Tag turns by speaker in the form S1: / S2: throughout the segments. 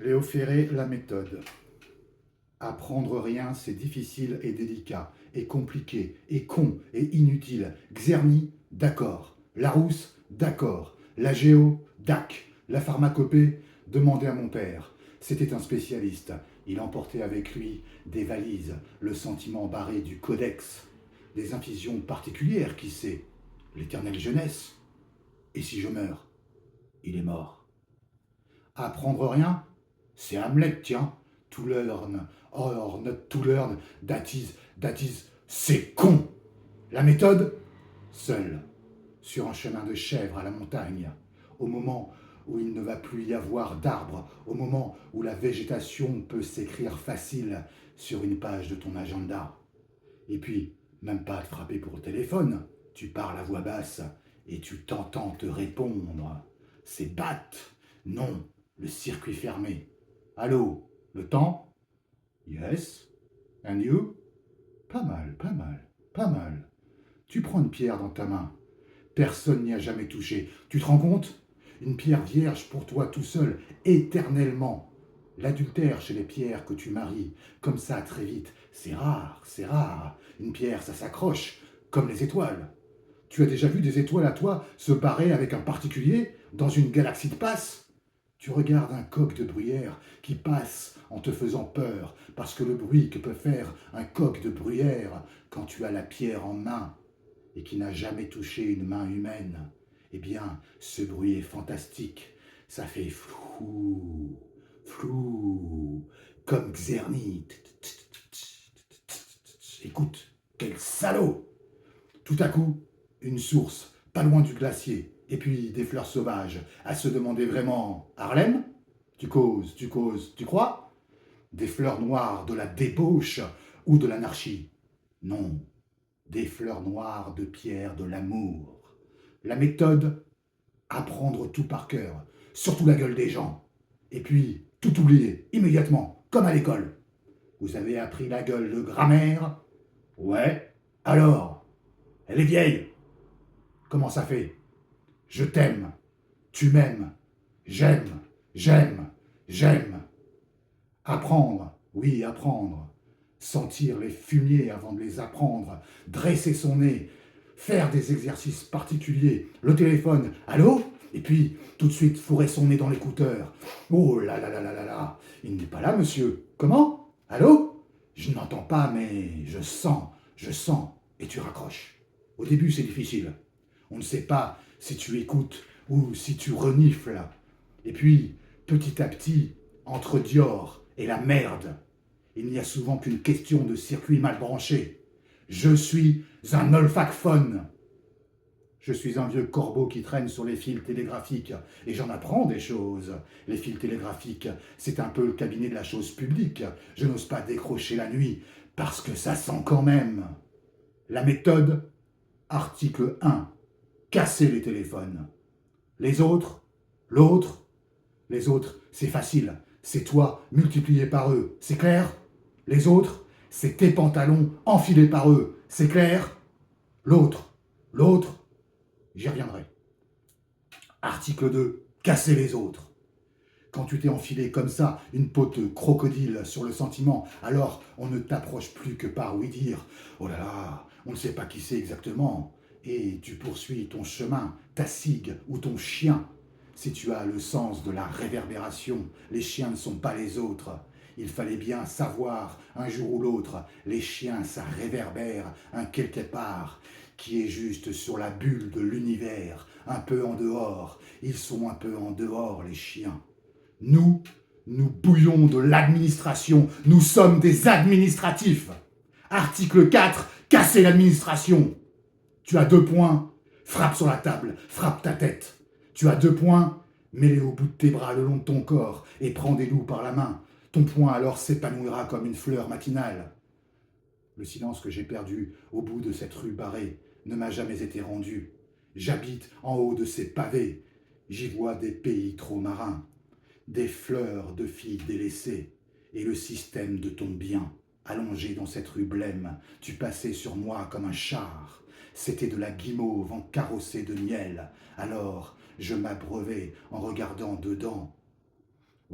S1: Léo Ferré, la méthode. Apprendre rien, c'est difficile et délicat, et compliqué, et con, et inutile. Xerny, d'accord. Larousse, d'accord. La géo, dac. La pharmacopée, demandez à mon père. C'était un spécialiste. Il emportait avec lui des valises, le sentiment barré du codex, des infusions particulières, qui sait, l'éternelle jeunesse. Et si je meurs, il est mort. Apprendre rien, c'est Hamlet, tiens. To learn, or not to learn, that is, c'est con. La méthode, seule, sur un chemin de chèvre à la montagne, au moment où il ne va plus y avoir d'arbres, au moment où la végétation peut s'écrire facile sur une page de ton agenda. Et puis, même pas de frapper pour le téléphone, tu parles à voix basse et tu t'entends te répondre. C'est bat, non, le circuit fermé. Allô, le temps? Yes. And you? Pas mal, pas mal, pas mal. Tu prends une pierre dans ta main. Personne n'y a jamais touché. Tu te rends compte? Une pierre vierge pour toi tout seul, éternellement. L'adultère chez les pierres que tu maries, comme ça très vite, c'est rare, c'est rare. Une pierre, ça s'accroche, comme les étoiles. Tu as déjà vu des étoiles à toi se barrer avec un particulier dans une galaxie de passe? Tu regardes un coq de bruyère qui passe en te faisant peur, parce que le bruit que peut faire un coq de bruyère quand tu as la pierre en main et qui n'a jamais touché une main humaine, eh bien, ce bruit est fantastique. Ça fait flou, flou, comme Xerny. Écoute, quel salaud! Tout à coup, une source, pas loin du glacier, et puis des fleurs sauvages, à se demander vraiment Harlem? Tu causes, tu crois? Des fleurs noires de la débauche ou de l'anarchie? Non, des fleurs noires de pierre de l'amour. La méthode, apprendre tout par cœur, surtout la gueule des gens. Et puis, tout oublier, immédiatement, comme à l'école. Vous avez appris la gueule de grammaire? Ouais. Alors, elle est vieille. Comment ça fait? Je t'aime. Tu m'aimes. J'aime. J'aime. J'aime. Apprendre. Oui, apprendre. Sentir les fumiers avant de les apprendre. Dresser son nez. Faire des exercices particuliers. Le téléphone. Allô? Et puis, tout de suite, fourrer son nez dans l'écouteur. Oh là là là là là là. Il n'est pas là, monsieur. Comment? Allô? Je n'entends pas, mais je sens. Et tu raccroches. Au début, c'est difficile. On ne sait pas si tu écoutes ou si tu renifles. Et puis, petit à petit, entre Dior et la merde, il n'y a souvent qu'une question de circuit mal branché. Je suis un olfacphone. Je suis un vieux corbeau qui traîne sur les fils télégraphiques et j'en apprends des choses. Les fils télégraphiques, c'est un peu le cabinet de la chose publique. Je n'ose pas décrocher la nuit parce que ça sent quand même. La méthode, article 1. Casser les téléphones. Les autres, l'autre, les autres, c'est facile. C'est toi multiplié par eux. C'est clair? Les autres, c'est tes pantalons enfilés par eux. C'est clair? L'autre, j'y reviendrai. Article 2. Casser les autres. Quand tu t'es enfilé comme ça une peau de crocodile sur le sentiment, alors on ne t'approche plus que par oui dire. Oh là là, on ne sait pas qui c'est exactement. Et tu poursuis ton chemin, ta cigue ou ton chien. Si tu as le sens de la réverbération, les chiens ne sont pas les autres. Il fallait bien savoir, un jour ou l'autre, les chiens, ça réverbère un quelque part qui est juste sur la bulle de l'univers, un peu en dehors. Ils sont un peu en dehors, les chiens. Nous, nous bouillons de l'administration. Nous sommes des administratifs. Article 4, casser l'administration. Tu as 2 points, frappe sur la table, frappe ta tête. Tu as 2 points, mets-les au bout de tes bras le long de ton corps et prends des loups par la main. Ton poing alors s'épanouira comme une fleur matinale. Le silence que j'ai perdu au bout de cette rue barrée ne m'a jamais été rendu. J'habite en haut de ces pavés. J'y vois des pays trop marins, des fleurs de filles délaissées et le système de ton bien. Allongé dans cette rue blême, tu passais sur moi comme un char. C'était de la guimauve encarrossée de miel. Alors, je m'abreuvais en regardant dedans.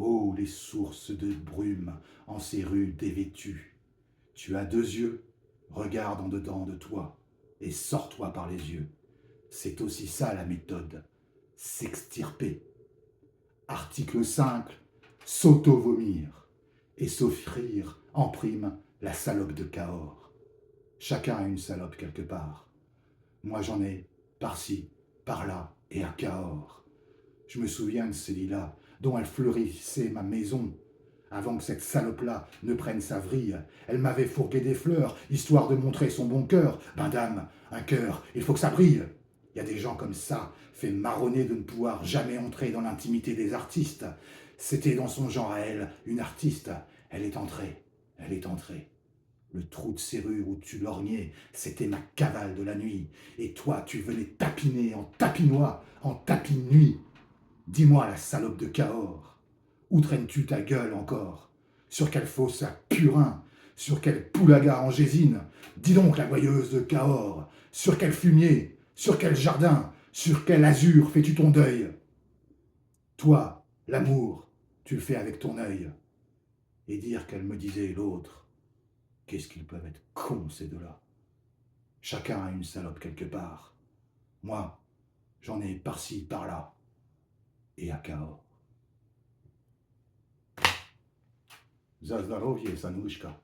S1: Oh, les sources de brume en ces rues dévêtues. Tu as 2 yeux, regarde en dedans de toi et sors-toi par les yeux. C'est aussi ça la méthode, s'extirper. Article 5, s'auto-vomir et s'offrir en prime la salope de Cahors. Chacun a une salope quelque part. Moi j'en ai par-ci, par-là et à Cahors. Je me souviens de ces lilas dont elle fleurissait ma maison. Avant que cette salope-là ne prenne sa vrille, elle m'avait fourgué des fleurs, histoire de montrer son bon cœur. Ben dame, un cœur, il faut que ça brille. Il y a des gens comme ça, fait marronner de ne pouvoir jamais entrer dans l'intimité des artistes. C'était dans son genre à elle, une artiste. Elle est entrée, elle est entrée. Le trou de serrure où tu lorgnais, c'était ma cavale de la nuit. Et toi, tu venais tapiner en tapinois, en tapine-nuit. Dis-moi, la salope de Cahors, où traînes-tu ta gueule encore? Sur quelle fosse à Purin? Sur quel poulaga en Gésine? Dis donc, la gouailleuse de Cahors, sur quel fumier? Sur quel jardin? Sur quel azur fais-tu ton deuil? Toi, l'amour, tu le fais avec ton œil. Et dire qu'elle me disait l'autre, qu'est-ce qu'ils peuvent être cons ces deux-là. Chacun a une salope quelque part. Moi, j'en ai par-ci, par-là, et à Cahors. За здоровье, Санушка.